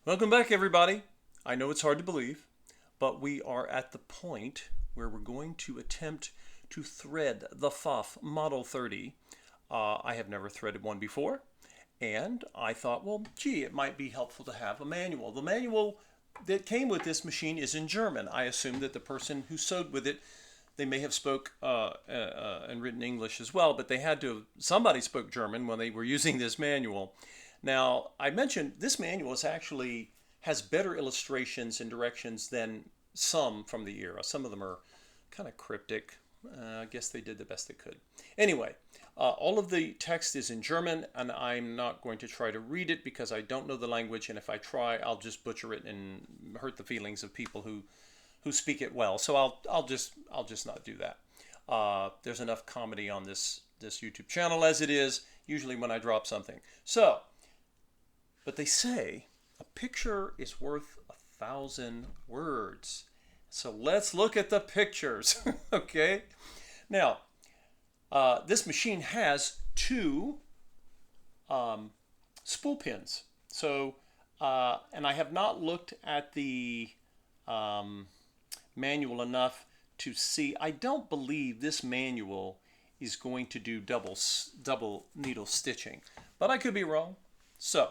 Welcome back, everybody. I know it's hard to believe, but we are at the point where we're going to attempt to thread the Pfaff Model 30. I have never threaded one before, and I thought, well, gee, it might be helpful to have a manual. The manual that came with this machine is in German. I assume that the person who sewed with it, they may have spoke and written English as well, but they had to, somebody spoke German when they were using this manual. Now, I mentioned this manual has better illustrations and directions than some from the era. Some of them are kind of cryptic. I guess they did the best they could. Anyway, all of the text is in German, and I'm not going to try to read it because I don't know the language, and if I try, I'll just butcher it and hurt the feelings of people who speak it well. So I'll just not do that. There's enough comedy on this YouTube channel as it is, usually when I drop something. So, but they say a picture is worth 1,000 words. So let's look at the pictures. Okay. Now, this machine has two spool pins. So, and I have not looked at the manual enough to see. I don't believe this manual is going to do double needle stitching, but I could be wrong. So,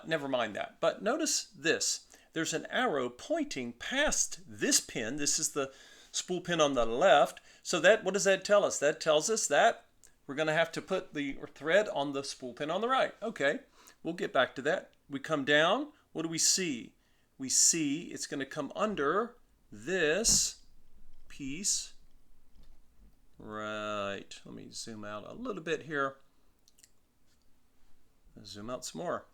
never mind that. But notice this. There's an arrow pointing past this pin. This is the spool pin on the left. So that, what does that tell us? That tells us that we're going to have to put the thread on the spool pin on the right. Okay, we'll get back to that. We come down. What do we see? We see it's going to come under this piece. Right. Let me zoom out a little bit here. Zoom out some more.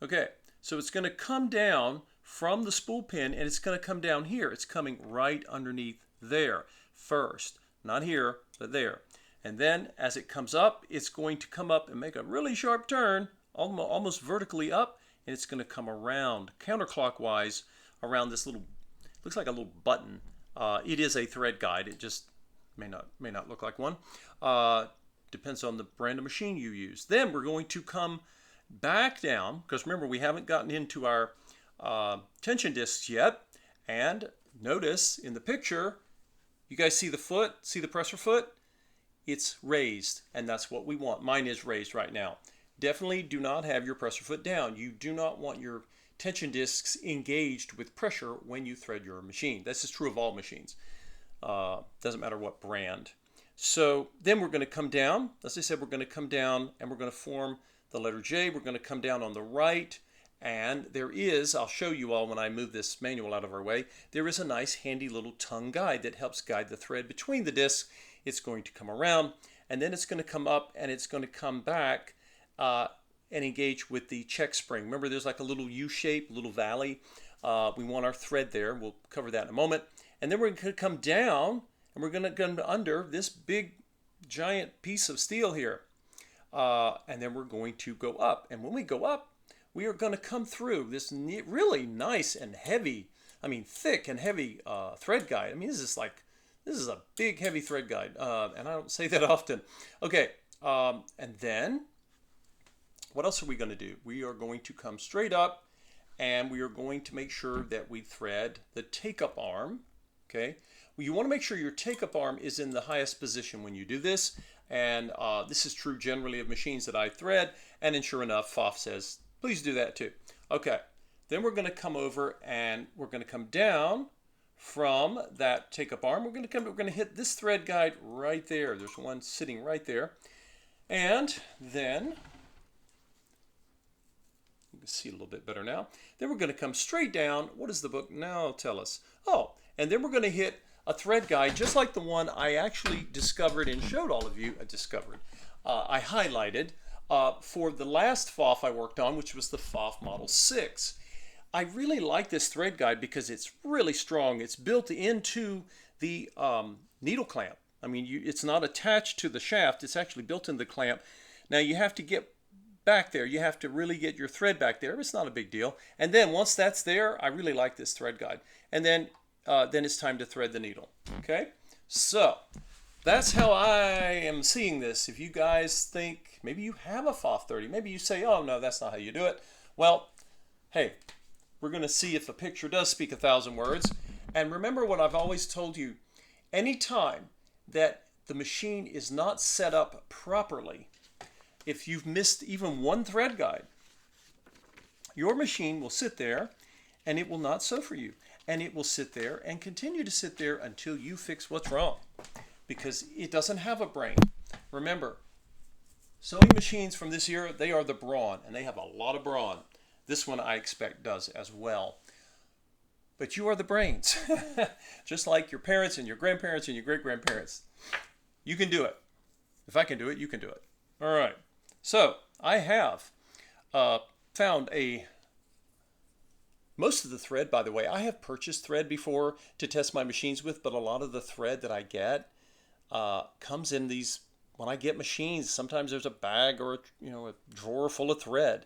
Okay, so it's going to come down from the spool pin, and it's going to come down here. It's coming right underneath there first. Not here, but there. And then as it comes up, it's going to come up and make a really sharp turn, almost vertically up, and it's going to come around counterclockwise around this little, looks like a little button. It is a thread guide. It just may not look like one. Depends on the brand of machine you use. Then we're going to come back down, because remember, we haven't gotten into our tension discs yet. And notice in the picture, you guys see the foot, see the presser foot? It's raised, and that's what we want. Mine is raised right now. Definitely do not have your presser foot down. You do not want your tension discs engaged with pressure when you thread your machine. This is true of all machines. Doesn't matter what brand. So then we're going to come down. As I said, we're going to come down and we're going to form the letter J. We're going to come down on the right, and there is, I'll show you all when I move this manual out of our way, there is a nice handy little tongue guide that helps guide the thread between the discs. It's going to come around, and then it's going to come up, and it's going to come back and engage with the check spring. Remember, there's like a little U-shape, little valley. We want our thread there. We'll cover that in a moment. And then we're going to come down, and we're going to come under this big, giant piece of steel here. And then we're going to go up. And when we go up, we are going to come through this really nice and heavy, thick and heavy thread guide. This is a big, heavy thread guide. And I don't say that often. Okay, and then what else are we going to do? We are going to come straight up, and we are going to make sure that we thread the take-up arm. Okay, well, you want to make sure your take-up arm is in the highest position when you do this. And this is true generally of machines that I thread. And sure enough, Pfaff says, please do that too. Okay, then we're going to come over and we're going to come down from that take-up arm. We're going to hit this thread guide right there. There's one sitting right there. And then, you can see a little bit better now. Then we're going to come straight down. What does the book now tell us? Oh, and then we're going to hit a thread guide just like the one I actually discovered and showed all of you. I highlighted for the last Pfaff I worked on, which was the Pfaff Model 6. I really like this thread guide because it's really strong. It's built into the needle clamp. It's not attached to the shaft. It's actually built into the clamp. Now you have to get back there. You have to really get your thread back there. It's not a big deal. And then once that's there, I really like this thread guide. And then it's time to thread the needle. Okay, so that's how I am seeing this. If you guys think maybe you have a Pfaff 30, maybe you say, oh no, that's not how you do it. Well, hey, we're going to see if a picture does speak 1,000 words. And remember what I've always told you, anytime that the machine is not set up properly, if you've missed even one thread guide, your machine will sit there and it will not sew for you. And it will sit there and continue to sit there until you fix what's wrong, because it doesn't have a brain. Remember, sewing machines from this era, they are the brawn, and they have a lot of brawn. This one I expect does as well. But you are the brains, just like your parents and your grandparents and your great-grandparents. You can do it. If I can do it, you can do it. All right. So I have found most of the thread, by the way. I have purchased thread before to test my machines with, but a lot of the thread that I get comes in these, when I get machines, sometimes there's a bag or a drawer full of thread.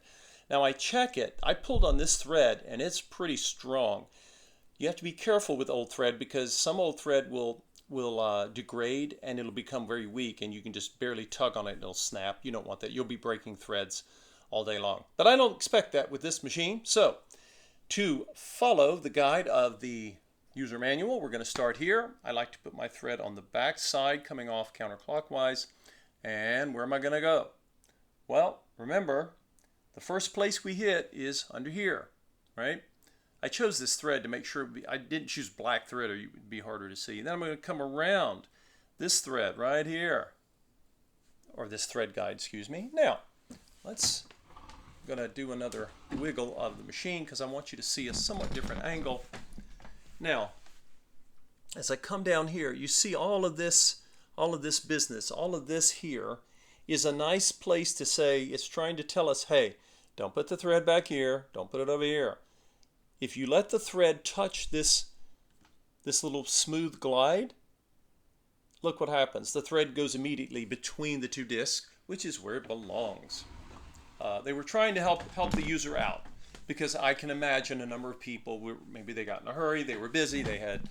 Now I check it. I pulled on this thread and it's pretty strong. You have to be careful with old thread, because some old thread will degrade and it'll become very weak, and you can just barely tug on it and it'll snap. You don't want that. You'll be breaking threads all day long. But I don't expect that with this machine. So to follow the guide of the user manual, we're going to start here. I like to put my thread on the back side coming off counterclockwise. And where am I going to go? Well, remember, the first place we hit is under here, right? I chose this thread to make sure I didn't choose black thread, or it would be harder to see. Then I'm going to come around this thread right here, or this thread guide, excuse me. Now, I'm going to do another wiggle of the machine because I want you to see a somewhat different angle. Now, as I come down here, you see all of this business, all of this here is a nice place to say, it's trying to tell us, hey, don't put the thread back here, don't put it over here. If you let the thread touch this little smooth glide, look what happens. The thread goes immediately between the two discs, which is where it belongs. They were trying to help the user out, because I can imagine a number of people, maybe they got in a hurry, they were busy, they had,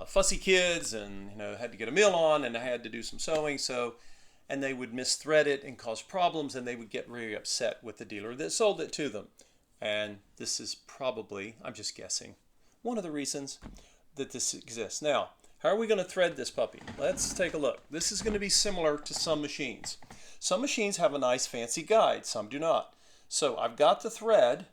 fussy kids, and had to get a meal on, and I had to do some sewing, and they would misthread it and cause problems, and they would get really upset with the dealer that sold it to them. And this is probably, I'm just guessing, one of the reasons that this exists. Now, how are we going to thread this puppy? Let's take a look. This is going to be similar to some machines. Some machines have a nice fancy guide, some do not. So I've got the thread,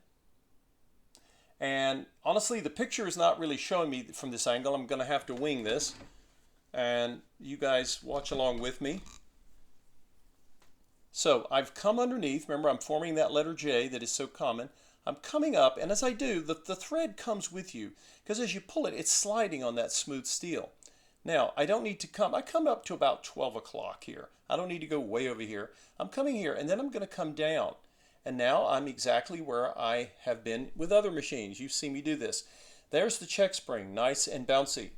and honestly the picture is not really showing me from this angle. I'm going to have to wing this, and you guys watch along with me. So I've come underneath. Remember, I'm forming that letter J that is so common. I'm coming up, and as I do, the thread comes with you, because as you pull it, it's sliding on that smooth steel. Now, I don't need to I come up to about 12 o'clock here. I don't need to go way over here. I'm coming here, and then I'm going to come down. And now I'm exactly where I have been with other machines. You've seen me do this. There's the check spring, nice and bouncy.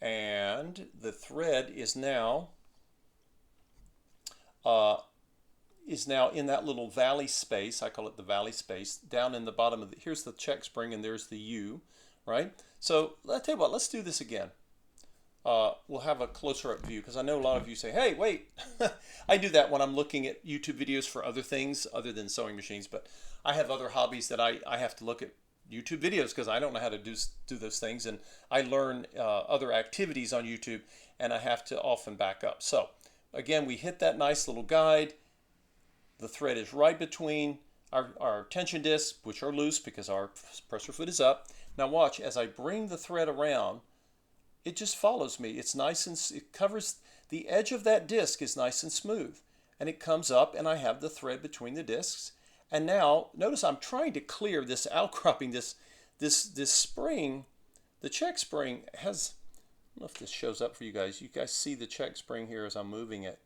And the thread is now in that little valley space. I call it the valley space, down in the bottom of here's the check spring, and there's the U, right? So I'll tell you what, let's do this again. We'll have a closer up view, because I know a lot of you say, hey, wait. I do that when I'm looking at YouTube videos for other things other than sewing machines, but I have other hobbies that I have to look at YouTube videos, because I don't know how to do those things, and I learn other activities on YouTube, and I have to often back up. So again, we hit that nice little guide. The thread is right between our tension discs, which are loose because our presser foot is up. Now watch, as I bring the thread around, it just follows me. It's nice, and it covers the edge of that disc is nice and smooth, and it comes up, and I have the thread between the discs. And now notice I'm trying to clear this outcropping, this spring. The check spring has, I don't know if this shows up for you guys. You guys see the check spring here as I'm moving it,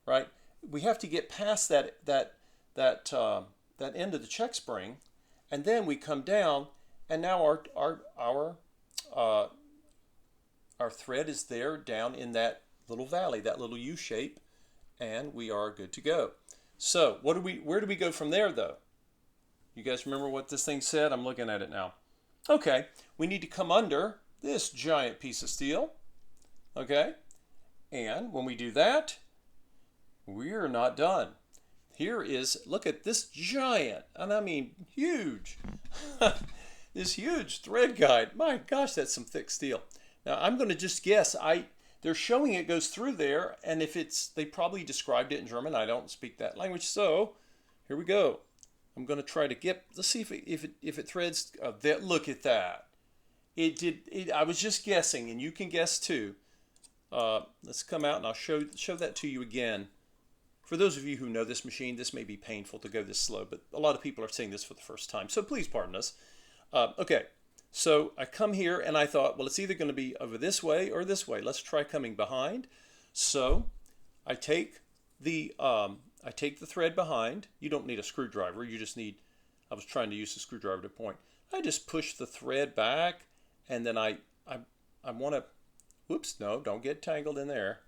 right? We have to get past that end of the check spring, and then we come down, and now our thread is there down in that little valley, that little U shape, and we are good to go. So where do we go from there, though? You guys remember what this thing said? I'm looking at it now. Okay, we need to come under this giant piece of steel. Okay, and when we do that, we're not done. here is, look at this giant, and I mean huge, this huge thread guide. My gosh, that's some thick steel. Now I'm going to just guess. They're showing it goes through there, and if they probably described it in German. I don't speak that language, so here we go. I'm going to try to get. Let's see if it threads. Look at that. It did. I was just guessing, and you can guess too. Let's come out and I'll show that to you again. For those of you who know this machine, this may be painful to go this slow, but a lot of people are seeing this for the first time, so please pardon us. Okay, so I come here and I thought, well, it's either going to be over this way or this way. Let's try coming behind. So I take the thread behind. You don't need a screwdriver. You just need. I was trying to use the screwdriver to point. I just push the thread back, and then I want to. Whoops! No, don't get tangled in there.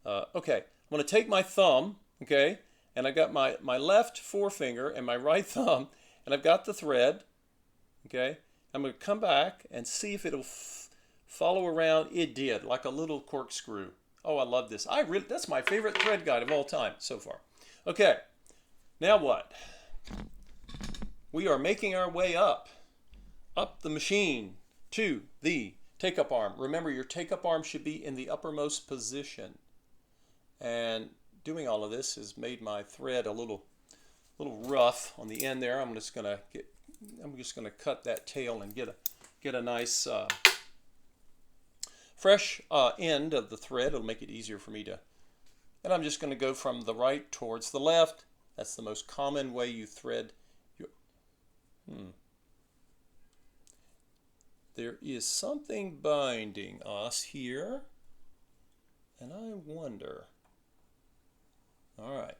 Okay, I'm going to take my thumb. Okay, and I got my left forefinger and my right thumb, and I've got the thread. Okay, I'm going to come back and see if it'll follow around. It did, like a little corkscrew. Oh, I love this. That's my favorite thread guide of all time so far. Okay, now what? We are making our way up the machine to the take-up arm. Remember, your take-up arm should be in the uppermost position. And doing all of this has made my thread a little rough on the end there. I'm just gonna cut that tail and get a nice fresh end of the thread. It'll make it easier for me to. And I'm just going to go from the right towards the left. That's the most common way you thread your. There is something binding us here, and I wonder. All right.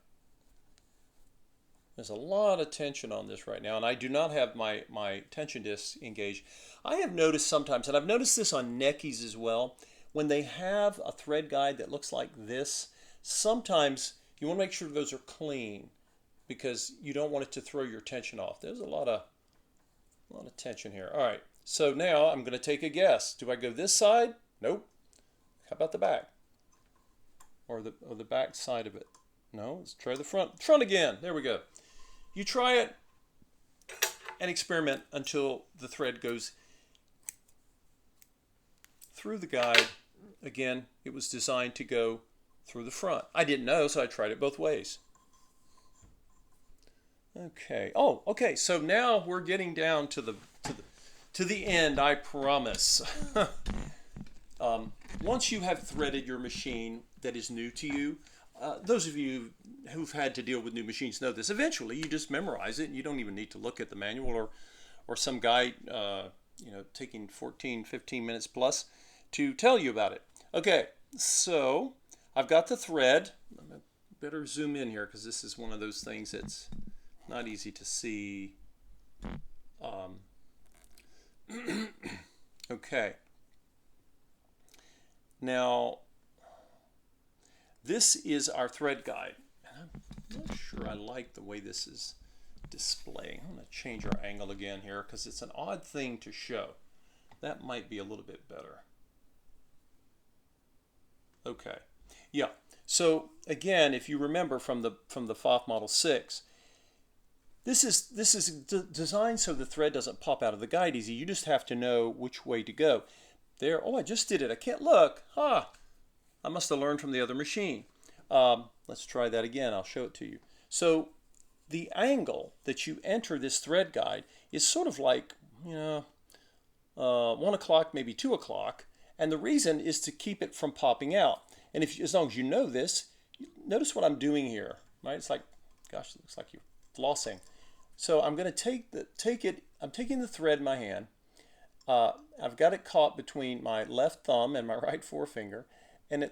There's a lot of tension on this right now, and I do not have my tension disc engaged. I have noticed sometimes, and I've noticed this on neckies as well, when they have a thread guide that looks like this, sometimes you want to make sure those are clean because you don't want it to throw your tension off. There's a lot of tension here. All right, so now I'm going to take a guess. Do I go this side? Nope. How about the back? Or the back side of it? No, let's try the front. Front again. There we go. You try it and experiment until the thread goes through the guide. Again, it was designed to go through the front. I didn't know, so I tried it both ways. Okay. Oh, okay. So now we're getting down to the end, I promise. Once you have threaded your machine that is new to you, those of you who've had to deal with new machines know this. Eventually, you just memorize it, and you don't even need to look at the manual or some guy, taking 14, 15 minutes plus to tell you about it. Okay, so I've got the thread. I better zoom in here because this is one of those things that's not easy to see. Okay. Now, this is our thread guide. And I'm not sure I like the way this is displaying. I'm going to change our angle again here because it's an odd thing to show. That might be a little bit better. Okay. Yeah. So again, if you remember from the Pfaff Model 6, this is designed so the thread doesn't pop out of the guide easy. You just have to know which way to go. There. Oh, I just did it. I can't look. I must have learned from the other machine. Let's try that again. I'll show it to you. So the angle that you enter this thread guide is sort of like, 1 o'clock, maybe 2 o'clock. And the reason is to keep it from popping out. And as long as you know this, notice what I'm doing here, right? It's like, gosh, it looks like you're flossing. So I'm going to I'm taking the thread in my hand. I've got it caught between my left thumb and my right forefinger. And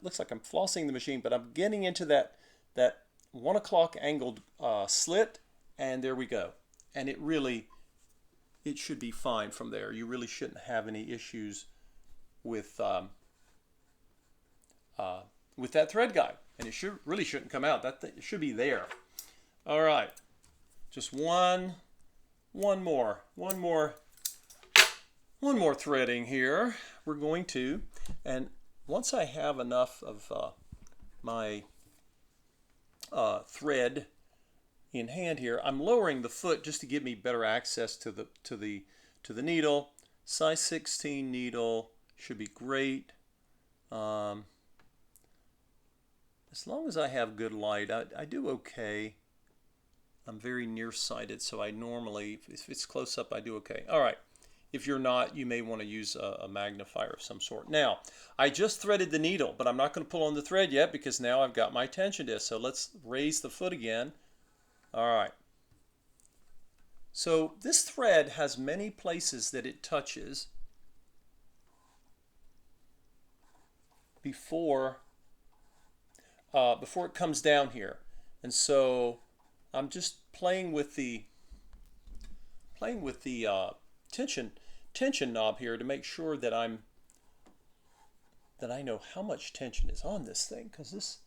looks like I'm flossing the machine, but I'm getting into that 1 o'clock angled slit, and there we go. And it should be fine from there. You really shouldn't have any issues with that thread guide, and it really shouldn't come out. It should be there. All right, just one more threading here. We're going to, and once I have enough of my thread in hand here. I'm lowering the foot just to give me better access to the needle. Size 16 needle should be great. As long as I have good light, I do okay. I'm very nearsighted, so I normally, if it's close up, I do okay. All right. If you're not, you may want to use a magnifier of some sort. Now, I just threaded the needle, but I'm not going to pull on the thread yet because now I've got my tension disc. So let's raise the foot again. All right. So this thread has many places that it touches before it comes down here. And so I'm just playing with the tension knob here to make sure that I know how much tension is on this thing, because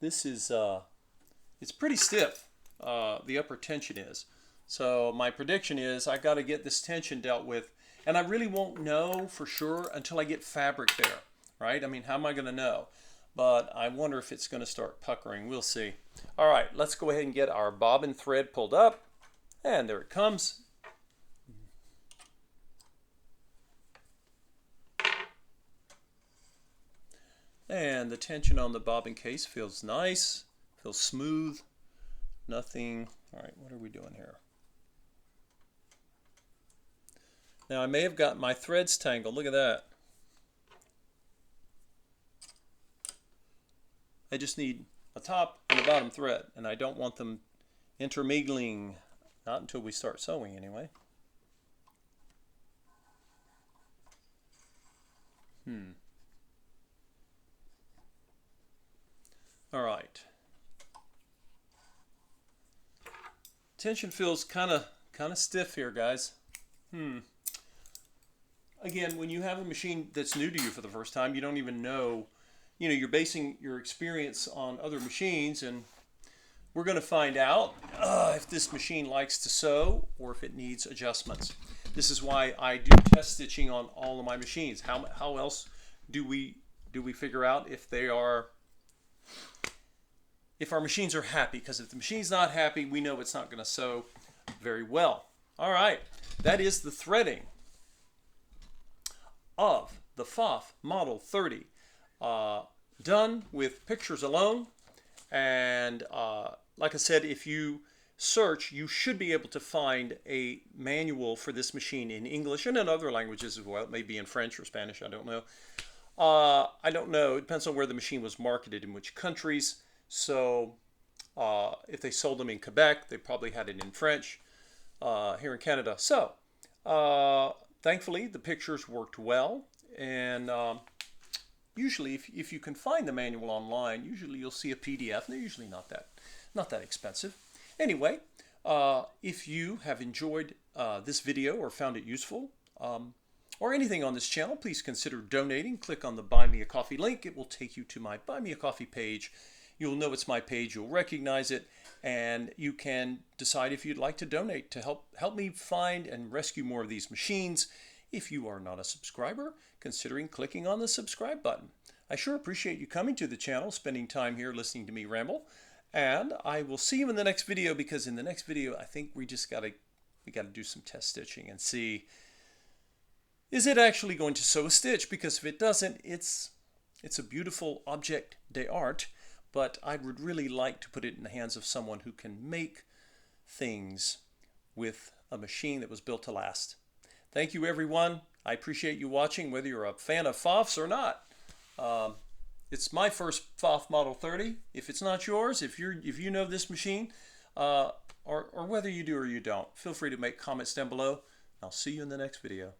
this is it's pretty stiff. The upper tension is. So my prediction is I got to get this tension dealt with, and I really won't know for sure until I get fabric there, right? I mean, how am I going to know? But I wonder if it's going to start puckering. We'll see. All right, let's go ahead and get our bobbin thread pulled up, and there it comes. And the tension on the bobbin case feels nice, feels smooth, nothing. All right, what are we doing here? Now I may have got my threads tangled. Look at that. I just need a top and a bottom thread, and I don't want them intermingling, not until we start sewing anyway. All right. Tension feels kind of stiff here, guys. Again, when you have a machine that's new to you for the first time, you don't even know, you're basing your experience on other machines, and we're going to find out if this machine likes to sew or if it needs adjustments. This is why I do test stitching on all of my machines. How else do we figure out if our machines are happy? Because if the machine's not happy, we know it's not going to sew very well. All right, that is the threading of the Pfaff Model 30, done with pictures alone. And like I said, if you search, you should be able to find a manual for this machine in English and in other languages as well. It may be in French or Spanish, I don't know. I don't know. It depends on where the machine was marketed, in which countries. So if they sold them in Quebec, they probably had it in French here in Canada. So thankfully, the pictures worked well. And usually, if you can find the manual online, usually you'll see a PDF, and they're usually not that expensive. Anyway, if you have enjoyed this video or found it useful, or anything on this channel, please consider donating. Click on the Buy Me a Coffee link. It will take you to my Buy Me a Coffee page. You'll know it's my page. You'll recognize it, and you can decide if you'd like to donate to help me find and rescue more of these machines. If you are not a subscriber, considering clicking on the subscribe button. I sure appreciate you coming to the channel, spending time here listening to me ramble, and I will see you in the next video, because in the next video I think we gotta do some test stitching and see, is it actually going to sew a stitch? Because if it doesn't, it's a beautiful object d'art, but I would really like to put it in the hands of someone who can make things with a machine that was built to last. Thank you, everyone. I appreciate you watching, whether you're a fan of Pfaffs or not. It's my first Pfaff Model 30. If it's not yours, if you know this machine, or whether you do or you don't, feel free to make comments down below. I'll see you in the next video.